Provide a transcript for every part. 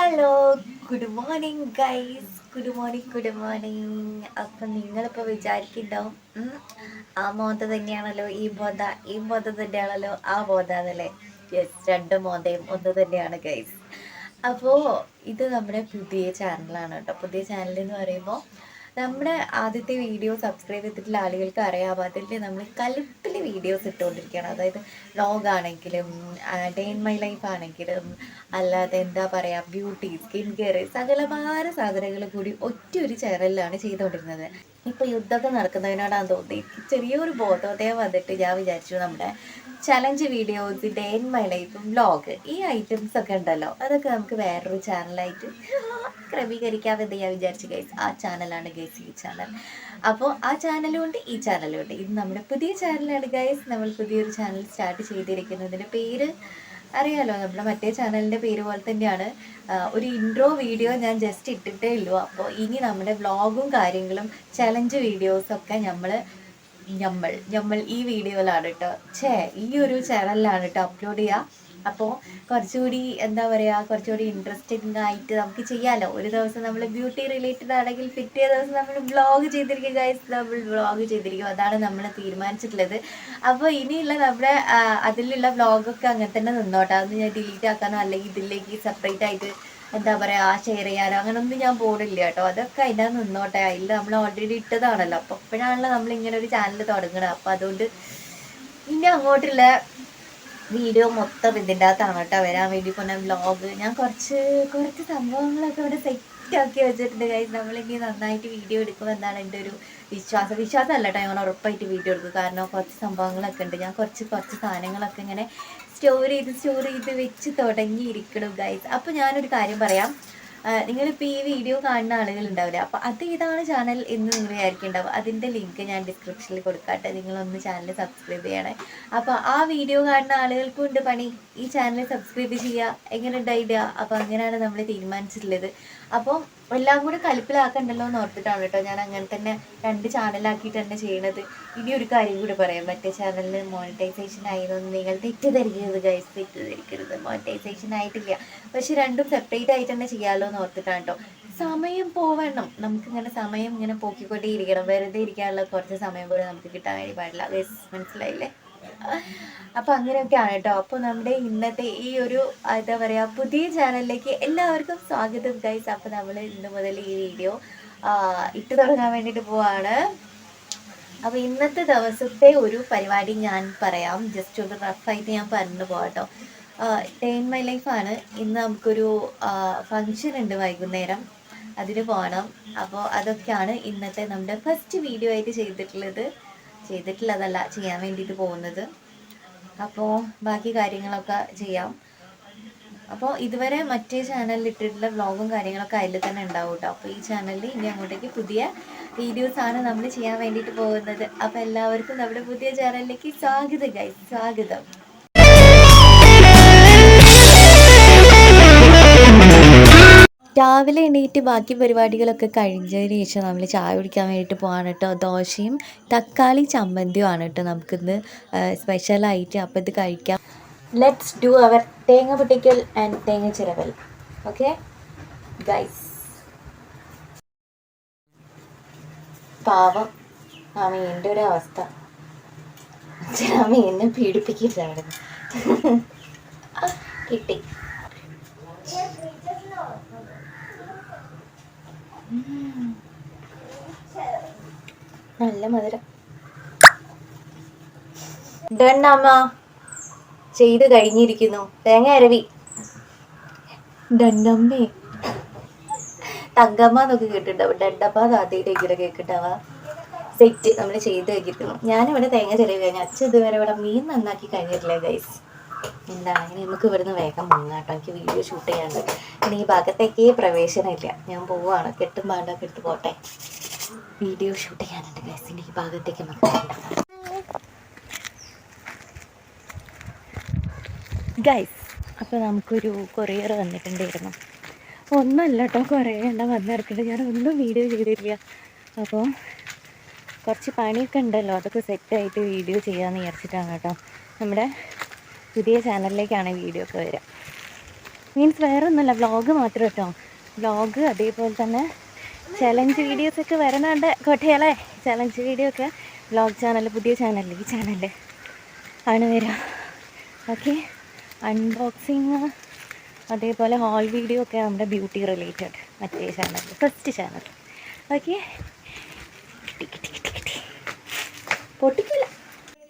Hello, good morning guys. Good morning. അപ്പം നിങ്ങളിപ്പോൾ വിചാരിക്കുന്നുണ്ടാവും, ആ മോന്ത തന്നെയാണല്ലോ ഈ മോന്ത തന്നെയാണല്ലോ ആ മോന്ത എന്നല്ലേ. യെസ്, രണ്ട് മോന്തയും ഒന്ന് തന്നെയാണ് ഗൈസ്. അപ്പോൾ ഇത് നമ്മുടെ പുതിയ ചാനലാണ് കേട്ടോ. പുതിയ ചാനൽ എന്ന് പറയുമ്പോൾ നമ്മുടെ ആദ്യത്തെ വീഡിയോ സബ്സ്ക്രൈബ് ചെയ്തിട്ടുള്ള ആളുകൾക്ക് അറിയാം. അതിൽ നമ്മൾ കലിപ്പിൽ വീഡിയോസ് ഇട്ടുകൊണ്ടിരിക്കുകയാണ്. അതായത് വ്ളോഗാണെങ്കിലും ഡേ ഇൻ മൈ ലൈഫ് ആണെങ്കിലും അല്ലാതെ എന്താ പറയുക, ബ്യൂട്ടി, സ്കിൻ കെയർ, സകലമാന സാധനങ്ങൾ കൂടി ഒറ്റയൊരു ചാനലിലാണ് ചെയ്തുകൊണ്ടിരുന്നത്. ഇപ്പോൾ യുദ്ധമൊക്കെ നടക്കുന്നതിനോടാണ് തോന്നി ചെറിയൊരു ബോധോദയം വന്നിട്ട് ഞാൻ വിചാരിച്ചു നമ്മുടെ challenge videos, day in my life, vlog, ഈ ഐറ്റംസ് ഒക്കെ ഉണ്ടല്ലോ, അതൊക്കെ നമുക്ക് വേറൊരു ചാനലായിട്ട് ക്രമീകരിക്കാമെന്ന് ഞാൻ വിചാരിച്ചു ഗൈസ്. ആ ചാനലാണ് ഗൈസ് ഈ ചാനൽ. അപ്പോൾ ആ ചാനലും ഉണ്ട്, ഈ ചാനലും ഉണ്ട്. ഇത് നമ്മുടെ പുതിയ ചാനലാണ് ഗൈസ്. നമ്മൾ പുതിയൊരു ചാനൽ സ്റ്റാർട്ട് ചെയ്തിരിക്കുന്നതിൻ്റെ പേര് അറിയാലോ, നമ്മുടെ മറ്റേ ചാനലിൻ്റെ പേര് പോലെ തന്നെയാണ്. ഒരു ഇൻട്രോ വീഡിയോ ഞാൻ ജസ്റ്റ് ഇട്ടിട്ടേ ഉള്ളൂ. അപ്പോൾ ഇനി നമ്മുടെ വ്ളോഗും കാര്യങ്ങളും ചലഞ്ച് വീഡിയോസൊക്കെ നമ്മൾ ഈ വീഡിയോയിലാണ് കേട്ടോ, ഈ ഒരു ചാനലിലാണ് കേട്ടോ അപ്ലോഡ് ചെയ്യുക. അപ്പോൾ കുറച്ചുകൂടി എന്താ പറയുക, കുറച്ചുകൂടി ഇൻട്രസ്റ്റിംഗ് ആയിട്ട് നമുക്ക് ചെയ്യാമല്ലോ. ഒരു ദിവസം നമ്മൾ ബ്യൂട്ടി റിലേറ്റഡ് ആണെങ്കിൽ പിറ്റേ ദിവസം നമ്മൾ വ്ളോഗ് ചെയ്തിരിക്കും ഗൈസ്. നമ്മൾ വ്ളോഗ് ചെയ്തിരിക്കും, അതാണ് നമ്മൾ തീരുമാനിച്ചിട്ടുള്ളത്. അപ്പോൾ ഇനിയുള്ള നമ്മുടെ അതിലുള്ള വ്ളോഗൊക്കെ അങ്ങനെ തന്നെ നിന്നോട്ടെ. അതൊന്നും ഞാൻ ഡിലീറ്റ് ആക്കാനോ അല്ലെങ്കിൽ ഇതിലേക്ക് സെപ്പറേറ്റ് ആയിട്ട് എന്താ പറയുക ഷെയർ ചെയ്യാനോ അങ്ങനൊന്നും ഞാൻ പോടില്ല കേട്ടോ. അതൊക്കെ അതിൻ്റെ നിന്നോട്ടെ. അതിൽ നമ്മൾ ഓൾറെഡി ഇട്ടതാണല്ലോ. അപ്പോൾ ഇപ്പോഴാണല്ലോ നമ്മളിങ്ങനെ ഒരു ചാനൽ തുടങ്ങണം. അപ്പോൾ അതുകൊണ്ട് ഇനി അങ്ങോട്ടുള്ള വീഡിയോ മൊത്തം ഇതിൻ്റെ അകത്താണ് കേട്ടോ വരാൻ വേണ്ടി പോകുന്ന വ്ളോഗ്. ഞാൻ കുറച്ച് സംഭവങ്ങളൊക്കെ ഇവിടെ സെറ്റാക്കി വെച്ചിട്ടുണ്ട് ഗൈസ്. നമ്മളിനി നന്നായിട്ട് വീഡിയോ എടുക്കും എന്നാണ് എൻ്റെ ഒരു വിശ്വാസമല്ല കേട്ടോ. ഞാൻ ഉറപ്പായിട്ട് വീഡിയോ എടുക്കും. കാരണം കുറച്ച് സംഭവങ്ങളൊക്കെ ഉണ്ട്. ഞാൻ കുറച്ച് സാധനങ്ങളൊക്കെ ഇങ്ങനെ സ്റ്റോർ ചെയ്ത് വെച്ച് തുടങ്ങിയിരിക്കണം ഗൈസ്. അപ്പോൾ ഞാനൊരു കാര്യം പറയാം. നിങ്ങളിപ്പോൾ ഈ വീഡിയോ കാണുന്ന ആളുകളുണ്ടാവില്ല, അപ്പോൾ അത് ഇതാണ് ചാനൽ എന്ന് നിങ്ങൾ വിചാരിക്കുന്നുണ്ടാവും. അതിൻ്റെ ലിങ്ക് ഞാൻ ഡിസ്ക്രിപ്ഷനിൽ കൊടുക്കാട്ടെ. നിങ്ങളൊന്ന് ചാനൽ സബ്സ്ക്രൈബ് ചെയ്യണേ. അപ്പോൾ ആ വീഡിയോ കാണുന്ന ആളുകൾക്കും ഉണ്ട് പണി, ഈ ചാനൽ സബ്സ്ക്രൈബ് ചെയ്യുക, എങ്ങനെ ഉണ്ടായിടുക. അപ്പോൾ അങ്ങനെയാണ് നമ്മൾ തീരുമാനിച്ചിട്ടുള്ളത്. അപ്പോൾ എല്ലാം കൂടി കലിപ്പിലാക്കണ്ടല്ലോ എന്ന് ഓർത്തിട്ടാണ് കേട്ടോ ഞാൻ അങ്ങനെ തന്നെ 2 ചാനലാക്കിയിട്ട് തന്നെ ചെയ്യണത്. ഇനി ഒരു കാര്യം കൂടി പറയാം, മറ്റേ ചാനലിൽ മോണിറ്റൈസേഷൻ ആയതൊന്നും നിങ്ങൾ തെറ്റിദ്ധരിക്കരുത് ഗൈസ്, തെറ്റിദ്ധരിക്കരുത്. മോണിറ്റൈസേഷൻ ആയിട്ടില്ല, പക്ഷെ രണ്ടും സെപ്പറേറ്റ് ആയിട്ട് തന്നെ ചെയ്യാമല്ലോ എന്ന് ഓർത്തിട്ടാണ് കേട്ടോ. സമയം പോവണം, നമുക്കിങ്ങനെ സമയം ഇങ്ങനെ പോക്കിക്കൊണ്ടേ ഇരിക്കണം. വെറുതെ ഇരിക്കാനുള്ള കുറച്ച് സമയം പോലും നമുക്ക് കിട്ടാൻ വേണ്ടി പാടില്ല ഗൈസ്, മനസ്സിലായില്ലേ? അപ്പോൾ അങ്ങനെയൊക്കെയാണ് കേട്ടോ. അപ്പോൾ നമ്മുടെ ഇന്നത്തെ ഈ ഒരു എന്താ പറയുക പുതിയ ചാനലിലേക്ക് എല്ലാവർക്കും സ്വാഗതം ഗൈസ്. അപ്പോൾ നമ്മൾ ഇന്ന് മുതൽ ഈ വീഡിയോ ഇട്ട് തുടങ്ങാൻ വേണ്ടിയിട്ട് പോവാണ്. അപ്പോൾ ഇന്നത്തെ ദിവസത്തെ ഒരു പരിപാടി ഞാൻ പറയാം, ജസ്റ്റ് ഒന്ന് റഫായിട്ട് ഞാൻ പറഞ്ഞു പോകാം കേട്ടോ. ഡേ ഇൻ മൈ ലൈഫാണ്. ഇന്ന് നമുക്കൊരു ഫങ്ഷൻ ഉണ്ട് വൈകുന്നേരം, അതിന് പോകണം. അപ്പോൾ അതൊക്കെയാണ് ഇന്നത്തെ നമ്മുടെ ഫസ്റ്റ് വീഡിയോ ആയിട്ട് ചെയ്തിട്ടുള്ളതല്ല, ചെയ്യാൻ വേണ്ടിയിട്ട് പോകുന്നത്. അപ്പോൾ ബാക്കി കാര്യങ്ങളൊക്കെ ചെയ്യാം. അപ്പോൾ ഇതുവരെ മറ്റേ ചാനലിൽ ഇട്ടിട്ടുള്ള വ്ളോഗും കാര്യങ്ങളൊക്കെ അതിൽ തന്നെ ഉണ്ടാവും കേട്ടോ. അപ്പോൾ ഈ ചാനലിൽ ഇനി അങ്ങോട്ടേക്ക് പുതിയ വീഡിയോസാണ് നമ്മൾ ചെയ്യാൻ വേണ്ടിയിട്ട് പോകുന്നത്. അപ്പോൾ എല്ലാവർക്കും നമ്മുടെ പുതിയ ചാനലിലേക്ക് സ്വാഗതം ഗൈസ്, സ്വാഗതം. രാവിലെ എണീറ്റ് ബാക്കി പരിപാടികളൊക്കെ കഴിഞ്ഞതിന് ശേഷം നമ്മൾ ചായ കുടിക്കാൻ വേണ്ടിയിട്ട് പോകാൻ കേട്ടോ. ദോശയും തക്കാളി ചമ്മന്തിയും ആണ് കേട്ടോ നമുക്കിന്ന് സ്പെഷ്യലായിട്ട്. അപ്പോൾ ഇത് കഴിക്കാം. ലെറ്റ്സ് ഡു അവർ തേങ്ങ പൊട്ടിക്കൽ ആൻഡ് തേങ്ങ ചിരവൽ. Okay guys. പാവം ആ മീനിൻ്റെ ഒരു അവസ്ഥ, ആ മീനിനെ പീഡിപ്പിക്കില്ലായിരുന്നു. കിട്ടി. നല്ല മധുരം. ഡണ്ണമ്മ ചെയ്ത് കഴിഞ്ഞിരിക്കുന്നു. തേങ്ങ അരവി. ഡണ്ടമ്മേ, തങ്കമ്മ എന്നൊക്കെ കേട്ടിട്ടുണ്ടാവും. ഡണ്ടമ്മ ആദ്യമായിട്ട് ഇങ്ങനെ കേൾക്കിട്ടാവാ. സെറ്റ് നമ്മൾ ചെയ്ത് കഴിഞ്ഞിരിക്കുന്നു. ഞാനിവിടെ തേങ്ങ ചിരവി കഴിഞ്ഞു. അച്ഛൻ ഇതുവരെ ഇവിടെ മീൻ നന്നാക്കി കഴിഞ്ഞിട്ടില്ല ഗൈസ്. എന്താണെങ്കിൽ നമുക്ക് ഇവിടുന്ന് വേഗം മുങ്ങാട്ടോ, എനിക്ക് വീഡിയോ ഷൂട്ട് ചെയ്യാണ്ട്. ഇനി ഈ ഭാഗത്തേക്കേ പ്രവേശനമില്ല, ഞാൻ പോവുകയാണ്. കെട്ടും പാണ്ടൊക്കെ എടുത്ത് പോട്ടെ, വീഡിയോ ഷൂട്ട് ചെയ്യാനുണ്ട് ഗൈസ്. ഇനി ഈ ഭാഗത്തേക്ക് നമുക്ക് ഗൈസ്. അപ്പോൾ നമുക്കൊരു കൊറിയർ വന്നിട്ടുണ്ടായിരുന്നു. ഒന്നല്ല കേട്ടോ, കുറേ എണ്ണം വന്നിറക്കുന്നുണ്ട്. ഞാൻ ഒന്നും വീഡിയോ ചെയ്തിട്ടില്ല. അപ്പോൾ കുറച്ച് പണിയൊക്കെ ഉണ്ടല്ലോ, അതൊക്കെ സെറ്റായിട്ട് വീഡിയോ ചെയ്യാമെന്ന് വിചാരിച്ചിട്ടാണ് കേട്ടോ. നമ്മുടെ പുതിയ ചാനലിലേക്കാണ് വീഡിയോ ഒക്കെ വരിക. മീൻസ് വേറെ ഒന്നുമല്ല, വ്ളോഗ് മാത്രം കേട്ടോ. വ്ളോഗ് അതേപോലെ തന്നെ ചലഞ്ച് വീഡിയോസൊക്കെ വരണുണ്ട് കോട്ടയാളെ. ചലഞ്ച് വീഡിയോ ഒക്കെ വ്ളോഗ് ചാനൽ, പുതിയ ചാനൽ, ഈ ചാനൽ ആണ് വരിക. ഓക്കെ, അൺബോക്സിങ് അതേപോലെ ഹോൾ വീഡിയോ ഒക്കെ നമ്മുടെ ബ്യൂട്ടി റിലേറ്റഡ് മറ്റേ ചാനൽ, ഫസ്റ്റ് ചാനൽ. ഓക്കെ, പൊട്ടിക്കില്ല.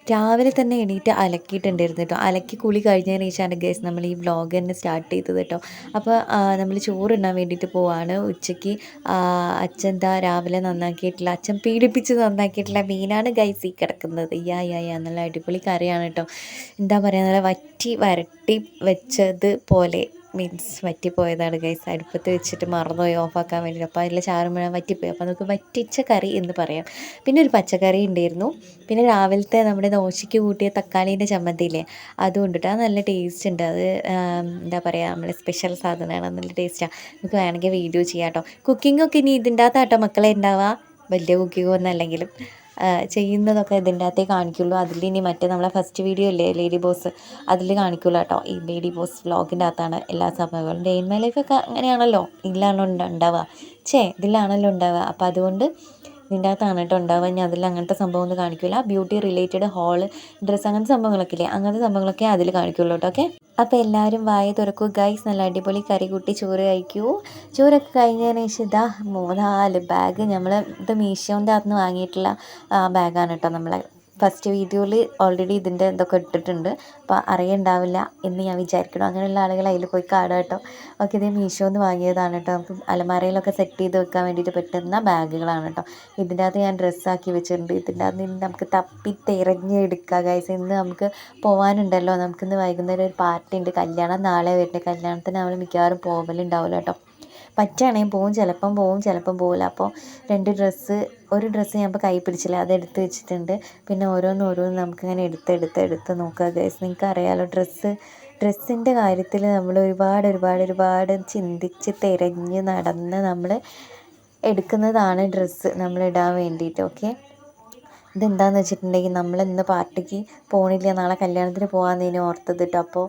രാവിലെ തന്നെ എണീറ്റ് അലക്കിയിട്ടുണ്ടായിരുന്നു കേട്ടോ. അലക്കി കുളി കഴിഞ്ഞതിന് ശേഷമാണ് ഗൈസ് നമ്മൾ ഈ വ്ളോഗ് തന്നെ സ്റ്റാർട്ട് ചെയ്തത് കേട്ടോ. അപ്പോൾ നമ്മൾ ചോറിടാൻ വേണ്ടിയിട്ട് പോവാണ്. ഉച്ചയ്ക്ക് അച്ഛൻ രാവിലെ നന്നാക്കിയിട്ടുള്ള, അച്ഛൻ പീഡിപ്പിച്ച് നന്നാക്കിയിട്ടുള്ള മീനാണ് ഗൈസ് ഈ കിടക്കുന്നത്. നല്ല അടിപൊളി കറിയാണ് കേട്ടോ. എന്താ പറയുക, നല്ല വറ്റി വരട്ടി വെച്ചത് പോലെ, മീൻസ് വറ്റിപ്പോയതാണ് ഗൈസ്. അടുപ്പത്ത് വെച്ചിട്ട് മറന്നുപോയി ഓഫാക്കാൻ വേണ്ടിയിട്ട്. അപ്പോൾ അതിൽ ചാറ് മുഴുവൻ വറ്റിപ്പോയി. അപ്പോൾ നമുക്ക് വറ്റിച്ച കറി എന്ന് പറയാം. പിന്നെ ഒരു പച്ചക്കറി ഉണ്ടായിരുന്നു. പിന്നെ രാവിലത്തെ നമ്മുടെ ദോശയ്ക്ക് കൂട്ടിയ തക്കാളീൻ്റെ ചമ്മന്തിയില്ലേ, അതും ഉണ്ട് കേട്ടോ. അത് നല്ല ടേസ്റ്റ് ഉണ്ട്. അത് എന്താ പറയുക, നമ്മുടെ സ്പെഷ്യൽ സാധനമാണ്, നല്ല ടേസ്റ്റാണ്. നമുക്ക് വേണമെങ്കിൽ വീഡിയോ ചെയ്യാം കേട്ടോ. കുക്കിങ്ങൊക്കെ ഇനി ഇതിൻ്റെ അകത്താട്ടോ മക്കളെ ഉണ്ടാവുക. വലിയ കുക്കിങ്ങൊന്നും അല്ലെങ്കിലും ചെയ്യുന്നതൊക്കെ ഇതിൻ്റെ അകത്തേ കാണിക്കുള്ളൂ. അതിലിനി മറ്റേ നമ്മളെ ഫസ്റ്റ് വീഡിയോ ഇല്ലേ ലേഡി ബോസ്, അതിൽ കാണിക്കുള്ളൂ കേട്ടോ. ഈ ലേഡി ബോസ് വ്ളോഗിൻ്റെ അകത്താണ് എല്ലാ സംഭവങ്ങളും. ഡേ ഇൻ മൈ ലൈഫൊക്കെ അങ്ങനെയാണല്ലോ, ഇതിലാണല്ലോ ഉണ്ടാവുക. ഇതിലാണല്ലോ ഉണ്ടാവുക. അപ്പോൾ അതുകൊണ്ട് ഇതിൻ്റെ അകത്താണ് കേട്ടോ ഉണ്ടാവുക. ഇനി അതിൽ അങ്ങനത്തെ സംഭവം ഒന്നും കാണിക്കില്ല. ബ്യൂട്ടി റിലേറ്റഡ് ഹോള്, ഡ്രസ്സ്, അങ്ങനത്തെ സംഭവങ്ങളൊക്കെ ഇല്ലേ, അങ്ങനത്തെ സംഭവങ്ങളൊക്കെ അതിൽ കാണിക്കുള്ളൂ കേട്ടോ. ഓക്കെ, അപ്പോൾ എല്ലാവരും വായ തുറക്കൂ ഗൈസ്. നല്ല അടിപൊളി കറി കൂട്ടി ചോറ് കഴിക്കൂ. ചോറൊക്കെ കഴിഞ്ഞതിന് ശേഷം ഇതാ 3-4 ബാഗ് നമ്മൾ ഇത് മീഷോൻ്റെ അകത്ത് നിന്ന് വാങ്ങിയിട്ടുള്ള ബാഗാണ് കേട്ടോ. നമ്മളെ ഫസ്റ്റ് വീഡിയോയിൽ ഓൾറെഡി ഇതിൻ്റെ ഇതൊക്കെ ഇട്ടിട്ടുണ്ട്. അപ്പോൾ അറിയണ്ടാവില്ല എന്ന് ഞാൻ വിചാരിക്കണം. അങ്ങനെയുള്ള ആളുകൾ അതിൽ പോയി കാണുക കേട്ടോ. ഓക്കെ, ഇത് മീഷോന്ന് വാങ്ങിയതാണ് കേട്ടോ. നമുക്ക് അലമാരയിലൊക്കെ സെറ്റ് ചെയ്ത് വെക്കാൻ വേണ്ടിയിട്ട് പറ്റുന്ന ബാഗുകളാണ് കേട്ടോ. ഇതിൻ്റെ അകത്ത് ഞാൻ ഡ്രസ്സാക്കി വെച്ചിട്ടുണ്ട്. ഇതിൻ്റെ അകത്ത് നിന്ന് നമുക്ക് തപ്പി തിരഞ്ഞെടുക്കുക ഗൈസ്. ഇന്ന് നമുക്ക് പോകാനുണ്ടല്ലോ, നമുക്കിന്ന് വൈകുന്നേരം ഒരു പാർട്ടി ഉണ്ട്, കല്യാണം നാളെ വരുന്നത്. കല്യാണത്തിന് നമ്മൾ മിക്കവാറും പോകലുണ്ടാവില്ല കേട്ടോ. പറ്റുകയാണെങ്കിൽ പോവും, ചിലപ്പം പോവില്ല. അപ്പോൾ ഒരു ഡ്രസ്സ് ഞാൻ ഇപ്പോൾ കൈ പിടിച്ചില്ല, അത് എടുത്ത് വെച്ചിട്ടുണ്ട്. പിന്നെ ഓരോന്ന് നമുക്കിങ്ങനെ എടുത്ത് നോക്കുക ഗൈസ്. നിങ്ങൾക്ക് അറിയാമല്ലോ, ഡ്രസ്സിൻ്റെ കാര്യത്തിൽ നമ്മൾ ഒരുപാട് ചിന്തിച്ച് തിരഞ്ഞ് നടന്ന് നമ്മൾ എടുക്കുന്നതാണ് ഡ്രസ്സ് നമ്മളിടാൻ വേണ്ടിയിട്ട്. ഓക്കെ, ഇതെന്താണെന്ന് വെച്ചിട്ടുണ്ടെങ്കിൽ, നമ്മളിന്ന് പാർട്ടിക്ക് പോകണില്ല, നാളെ കല്യാണത്തിന് പോകാമെന്നതിന് ഓർത്തത് കേട്ടോ. അപ്പോൾ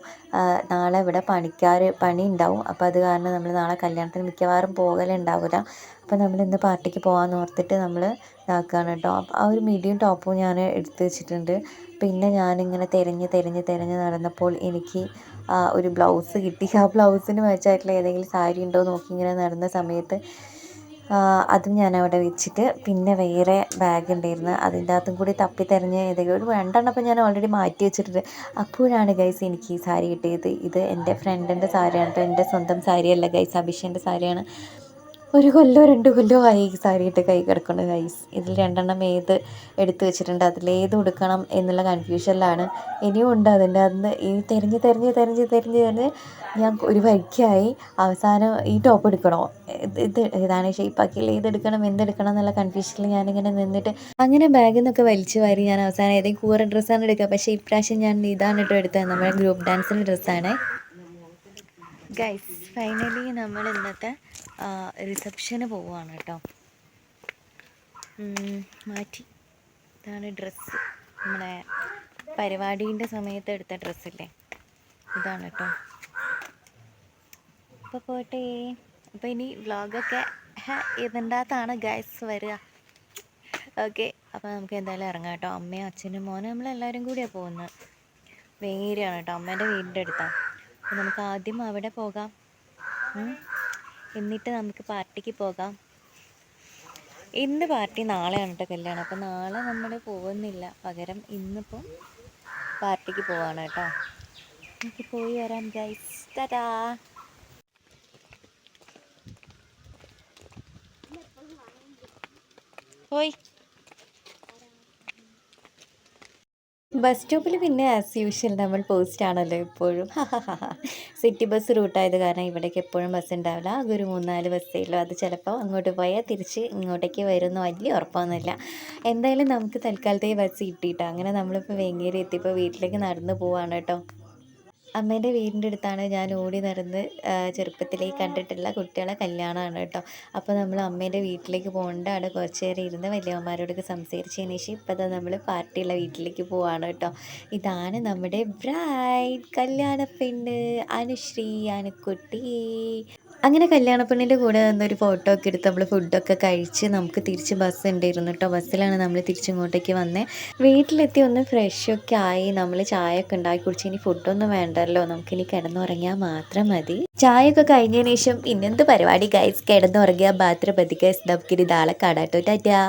നാളെ ഇവിടെ പണി ഉണ്ടാവും. അപ്പോൾ അത് കാരണം നമ്മൾ നാളെ കല്യാണത്തിന് മിക്കവാറും പോകലുണ്ടാവില്ല. അപ്പോൾ നമ്മളിന്ന് പാർട്ടിക്ക് പോകാമെന്ന് ഓർത്തിട്ട് നമ്മൾ ഇതാക്കുകയാണ് കേട്ടോ. അപ്പോൾ ആ ഒരു മീഡിയം ടോപ്പും ഞാൻ എടുത്ത് വെച്ചിട്ടുണ്ട്. പിന്നെ ഞാനിങ്ങനെ തിരഞ്ഞ് നടന്നപ്പോൾ എനിക്ക് ഒരു ബ്ലൗസ് കിട്ടി. ആ ബ്ലൗസിന് മാച്ചായിട്ടുള്ള ഏതെങ്കിലും സാരി ഉണ്ടോ നോക്കി ഇങ്ങനെ നടന്ന സമയത്ത് അതും ഞാനവിടെ വെച്ചിട്ട്, പിന്നെ വേറെ ബാഗ് ഉണ്ടായിരുന്നു, അതിൻ്റെ അകത്തും കൂടി തപ്പി തിരഞ്ഞ് ഏതെങ്കിലും ഒരു 2 അപ്പോൾ ഞാൻ ഓൾറെഡി മാറ്റി വെച്ചിട്ടുണ്ട്. അപ്പോഴാണ് ഗൈസ് എനിക്ക് ഈ സാരി കിട്ടിയത്. ഇത് എൻ്റെ ഫ്രണ്ടിൻ്റെ സാരിയാണ് കേട്ടോ, എൻ്റെ സ്വന്തം സാരിയല്ല ഗൈസ്, അഭിഷേൻ്റെ സാരിയാണ്. 1 കൊല്ലോ 2 കൊല്ലോ ആയി ഈ സാരി ഇട്ട് കൈ കിടക്കുന്നു ഗൈസ്. ഇതിൽ 2 ഏത് എടുത്ത് വെച്ചിട്ടുണ്ട്, അതിലേത് എടുക്കണം എന്നുള്ള കൺഫ്യൂഷനിലാണ്. ഇനിയും ഉണ്ട് അതിൻ്റെ അന്ന് ഈ തിരഞ്ഞ് ഞാൻ ഒരു വഴിക്കായി. അവസാനം ഈ ടോപ്പ് എടുക്കണോ, ഇതാണ് ഷേപ്പാക്കിയില്ല, ഇതെടുക്കണം എന്തെടുക്കണം എന്നുള്ള കൺഫ്യൂഷനിൽ ഞാനിങ്ങനെ നിന്നിട്ട് അങ്ങനെ ബാഗിൽ നിന്നൊക്കെ വലിച്ചു വാരി ഞാൻ അവസാനം ഏതെങ്കിലും കൂറ ഡ്രസ്സാണ് എടുക്കുക. പക്ഷേ ഇപ്രാവശ്യം ഞാൻ ഇതാണ് കേട്ടോ എടുത്തത്, നമ്മുടെ ഗ്രൂപ്പ് ഡാൻസിൻ്റെ ഡ്രസ്സാണ് ഗൈസ്. ഫൈനലി നമ്മൾ ഇന്നത്തെ റിസപ്ഷന് പോവുകയാണ് കേട്ടോ. മാറ്റി, ഇതാണ് ഡ്രസ്സ്, നമ്മുടെ പരിപാടീൻ്റെ സമയത്ത് എടുത്ത ഡ്രസ്സില്ലേ, ഇതാണ് കേട്ടോ. അപ്പോൾ പോട്ടെ. അപ്പോൾ ഇനി വ്ളോഗൊക്കെ ഇതിൻ്റെ അകത്താണ് ഗൈസ് വരിക. ഓക്കെ, അപ്പോൾ നമുക്ക് എന്തായാലും ഇറങ്ങാം കേട്ടോ. അമ്മയും അച്ഛനും മോനും നമ്മളെല്ലാവരും കൂടിയാണ് പോകുന്നത്. വേങ്ങേരിയാണ് കേട്ടോ, അമ്മേൻ്റെ വീടിൻ്റെ അടുത്താണ്. അപ്പോൾ നമുക്ക് ആദ്യം അവിടെ പോകാം, എന്നിട്ട് നമുക്ക് പാർട്ടിക്ക് പോകാം. ഇന്ന് പാർട്ടി, നാളെയാണ് കേട്ടോ കല്യാണം. അപ്പോൾ നാളെ നമ്മൾ പോകുന്നില്ല, പകരം ഇന്നിപ്പം പാർട്ടിക്ക് പോവാണ് കേട്ടോ. നമുക്ക് പോയി വരാം ഗൈസ്. ടാറ്റാ. പോയി ബസ് സ്റ്റോപ്പിൽ പിന്നെ ആസ് യൂഷ്വൽ നമ്മൾ പോസ്റ്റാണല്ലോ എപ്പോഴും. സിറ്റി ബസ് റൂട്ടായത് കാരണം ഇവിടേക്ക് എപ്പോഴും ബസ് ഉണ്ടാവില്ല. ആകെ ഒരു 3-4 ബസ്സേ ഉള്ളൂ. അത് ചിലപ്പോൾ അങ്ങോട്ട് പോയാൽ തിരിച്ച് ഇങ്ങോട്ടേക്ക് വരുമെന്ന് വലിയ ഉറപ്പൊന്നുമില്ല. എന്തായാലും നമുക്ക് തൽക്കാലത്തെ ബസ് കിട്ടിയിട്ടോ. അങ്ങനെ നമ്മളിപ്പോൾ വേങ്ങേരി എത്തിയപ്പോൾ വീട്ടിലേക്ക് നടന്ന് പോവാണ് കേട്ടോ. അമ്മേൻ്റെ വീടിൻ്റെ അടുത്താണ് ഞാൻ ഓടി നടന്ന് ചെറുപ്പത്തിലേ കണ്ടിട്ടുള്ള കുട്ടികളെ കല്യാണമാണ് കേട്ടോ. അപ്പോൾ നമ്മൾ അമ്മേൻ്റെ വീട്ടിലേക്ക് പോകേണ്ട അവിടെ കുറച്ച് നേരം ഇരുന്ന് വലിയമ്മമാരോടൊക്കെ സംസാരിച്ചതിന് ശേഷം ഇപ്പോൾ ദാ നമ്മൾ പാർട്ടിയുള്ള വീട്ടിലേക്ക് പോവാണ് കേട്ടോ. ഇതാണ് നമ്മുടെ ബ്രൈഡ് കല്യാണ പെണ്ണ് അനുശ്രീ അനുക്കുട്ടി. അങ്ങനെ കല്യാണപ്പെണ്ണിൻ്റെ കൂടെ നിന്നൊരു ഫോട്ടോ ഒക്കെ എടുത്ത് നമ്മൾ ഫുഡൊക്കെ കഴിച്ച് നമുക്ക് തിരിച്ച് ബസ് ഉണ്ടായിരുന്നു കേട്ടോ. ബസ്സിലാണ് നമ്മൾ തിരിച്ചിങ്ങോട്ടേക്ക് വന്നത്. വീട്ടിലെത്തി ഒന്ന് ഫ്രഷൊക്കെ ആയി നമ്മൾ ചായയൊക്കെ ഉണ്ടാക്കി കുടിച്ച് ഇനി ഫുഡൊന്നും വേണ്ടല്ലോ, നമുക്കിനി കിടന്നുറങ്ങിയാൽ മാത്രം മതി. ചായയൊക്കെ കഴിഞ്ഞതിന് ശേഷം പിന്നെന്ത് പരിപാടി ഗൈസ്, കിടന്നുറങ്ങിയാൽ മാത്രം മതി ഗൈസ്. നമുക്കിനി നാളെ കാണാട്ടോ. ടാറ്റാ.